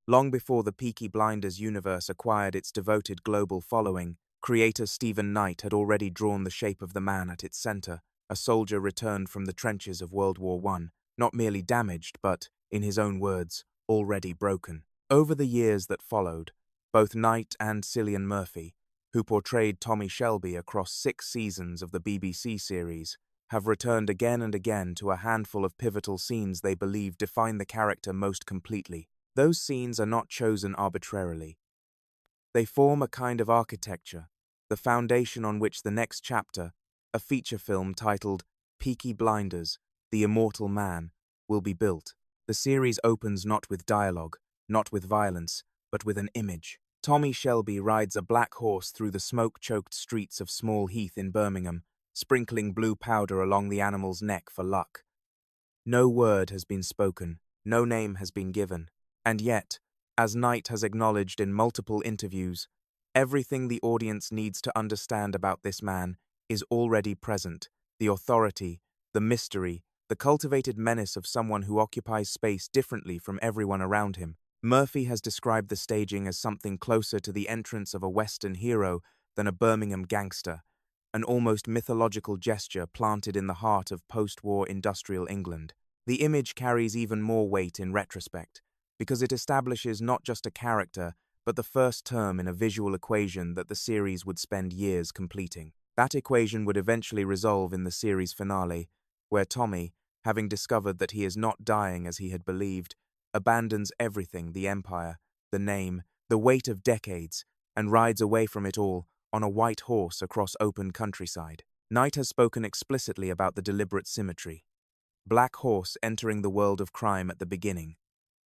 Long before the Peaky Blinders universe acquired its devoted global following, creator Stephen Knight had already drawn the shape of the man at its center, a soldier returned from the trenches of World War I, not merely damaged but, in his own words, already broken. Over the years that followed, both Knight and Cillian Murphy, who portrayed Tommy Shelby across 6 seasons of the BBC series, have returned again and again to a handful of pivotal scenes they believe define the character most completely. Those scenes are not chosen arbitrarily. They form a kind of architecture, the foundation on which the next chapter, a feature film titled Peaky Blinders, The Immortal Man, will be built. The series opens not with dialogue, not with violence, but with an image. Tommy Shelby rides a black horse through the smoke-choked streets of Small Heath in Birmingham, sprinkling blue powder along the animal's neck for luck. No word has been spoken, no name has been given, and yet, as Knight has acknowledged in multiple interviews, everything the audience needs to understand about this man is already present: the authority, the mystery, the cultivated menace of someone who occupies space differently from everyone around him. Murphy has described the staging as something closer to the entrance of a Western hero than a Birmingham gangster, an almost mythological gesture planted in the heart of post-war industrial England. The image carries even more weight in retrospect, because it establishes not just a character, but the first term in a visual equation that the series would spend years completing. That equation would eventually resolve in the series finale, where Tommy, having discovered that he is not dying as he had believed, abandons everything: the empire, the name, the weight of decades, and rides away from it all on a white horse across open countryside. Knight has spoken explicitly about the deliberate symmetry. Black horse entering the world of crime at the beginning,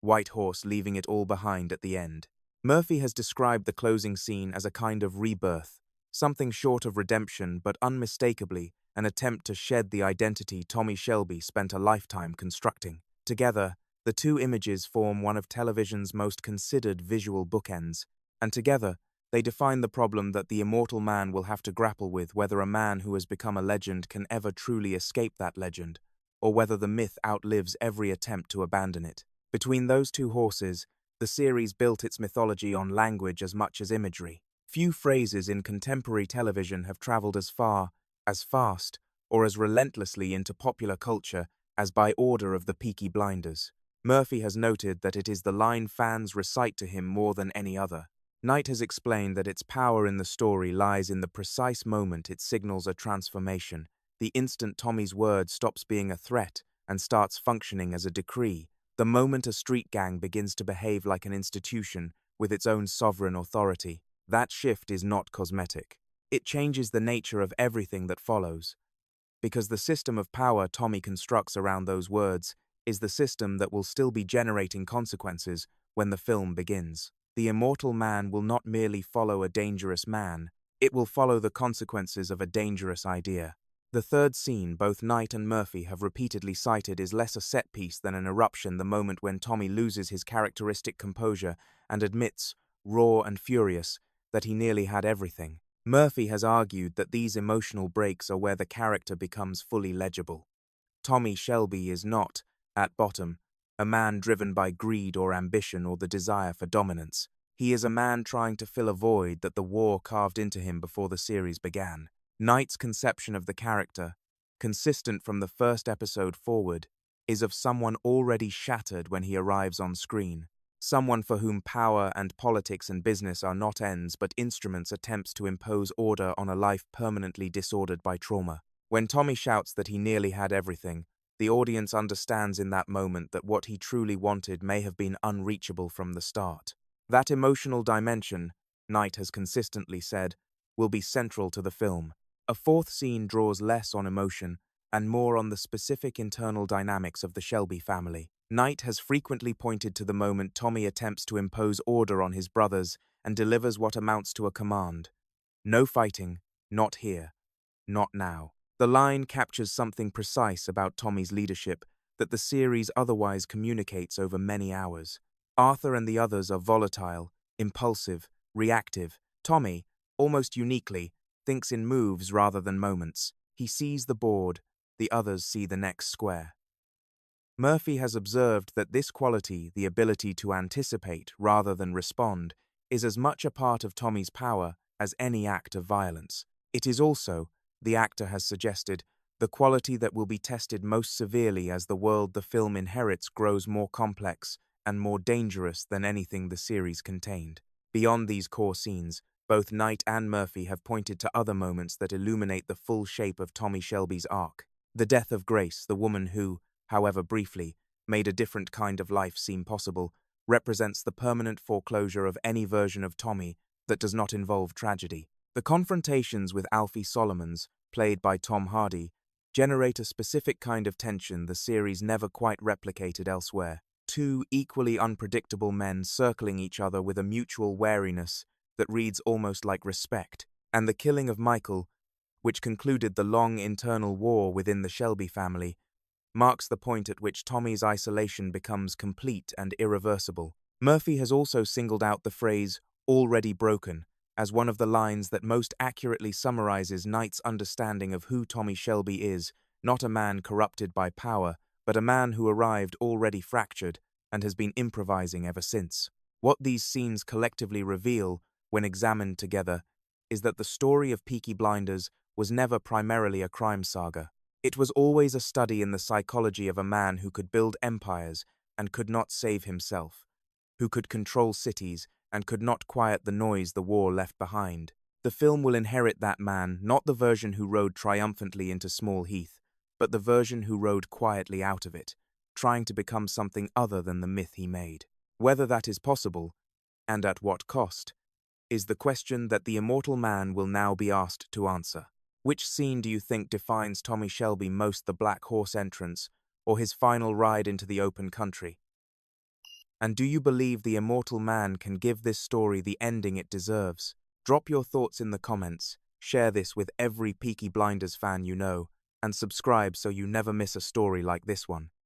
white horse leaving it all behind at the end. Murphy has described the closing scene as a kind of rebirth, something short of redemption but unmistakably an attempt to shed the identity Tommy Shelby spent a lifetime constructing. Together, the two images form one of television's most considered visual bookends, and together they define the problem that the immortal man will have to grapple with: whether a man who has become a legend can ever truly escape that legend, or whether the myth outlives every attempt to abandon it. Between those two horses, the series built its mythology on language as much as imagery. Few phrases in contemporary television have traveled as far, as fast, or as relentlessly into popular culture as By Order of the Peaky Blinders. Murphy has noted that it is the line fans recite to him more than any other. Knight has explained that its power in the story lies in the precise moment it signals a transformation, the instant Tommy's word stops being a threat and starts functioning as a decree, the moment a street gang begins to behave like an institution with its own sovereign authority. That shift is not cosmetic. It changes the nature of everything that follows, because the system of power Tommy constructs around those words is the system that will still be generating consequences when the film begins. The immortal man will not merely follow a dangerous man, it will follow the consequences of a dangerous idea. The third scene both Knight and Murphy have repeatedly cited is less a set piece than an eruption: the moment when Tommy loses his characteristic composure and admits, raw and furious, that he nearly had everything. Murphy has argued that these emotional breaks are where the character becomes fully legible. Tommy Shelby is not, at bottom, a man driven by greed or ambition or the desire for dominance. He is a man trying to fill a void that the war carved into him before the series began. Knight's conception of the character, consistent from the first episode forward, is of someone already shattered when he arrives on screen. Someone for whom power and politics and business are not ends but instruments attempts to impose order on a life permanently disordered by trauma. When Tommy shouts that he nearly had everything, the audience understands in that moment that what he truly wanted may have been unreachable from the start. That emotional dimension, Knight has consistently said, will be central to the film. A fourth scene draws less on emotion and more on the specific internal dynamics of the Shelby family. Knight has frequently pointed to the moment Tommy attempts to impose order on his brothers and delivers what amounts to a command: "No fighting, not here, not now." The line captures something precise about Tommy's leadership that the series otherwise communicates over many hours. Arthur and the others are volatile, impulsive, reactive. Tommy, almost uniquely, thinks in moves rather than moments. He sees the board, the others see the next square. Murphy has observed that this quality, the ability to anticipate rather than respond, is as much a part of Tommy's power as any act of violence. It is also, the actor has suggested, the quality that will be tested most severely as the world the film inherits grows more complex and more dangerous than anything the series contained. Beyond these core scenes, both Knight and Murphy have pointed to other moments that illuminate the full shape of Tommy Shelby's arc. The death of Grace, the woman who, however briefly, made a different kind of life seem possible, represents the permanent foreclosure of any version of Tommy that does not involve tragedy. The confrontations with Alfie Solomons, played by Tom Hardy, generate a specific kind of tension the series never quite replicated elsewhere. Two equally unpredictable men circling each other with a mutual wariness that reads almost like respect. And the killing of Michael, which concluded the long internal war within the Shelby family, marks the point at which Tommy's isolation becomes complete and irreversible. Murphy has also singled out the phrase, "already broken," as one of the lines that most accurately summarizes Knight's understanding of who Tommy Shelby is, not a man corrupted by power, but a man who arrived already fractured and has been improvising ever since. What these scenes collectively reveal, when examined together, is that the story of Peaky Blinders was never primarily a crime saga. It was always a study in the psychology of a man who could build empires and could not save himself, who could control cities and could not quiet the noise the war left behind. The film will inherit that man, not the version who rode triumphantly into Small Heath, but the version who rode quietly out of it, trying to become something other than the myth he made. Whether that is possible, and at what cost, is the question that the immortal man will now be asked to answer. Which scene do you think defines Tommy Shelby most, the Black Horse entrance or his final ride into the open country? And do you believe the immortal man can give this story the ending it deserves? Drop your thoughts in the comments, share this with every Peaky Blinders fan you know, and subscribe so you never miss a story like this one.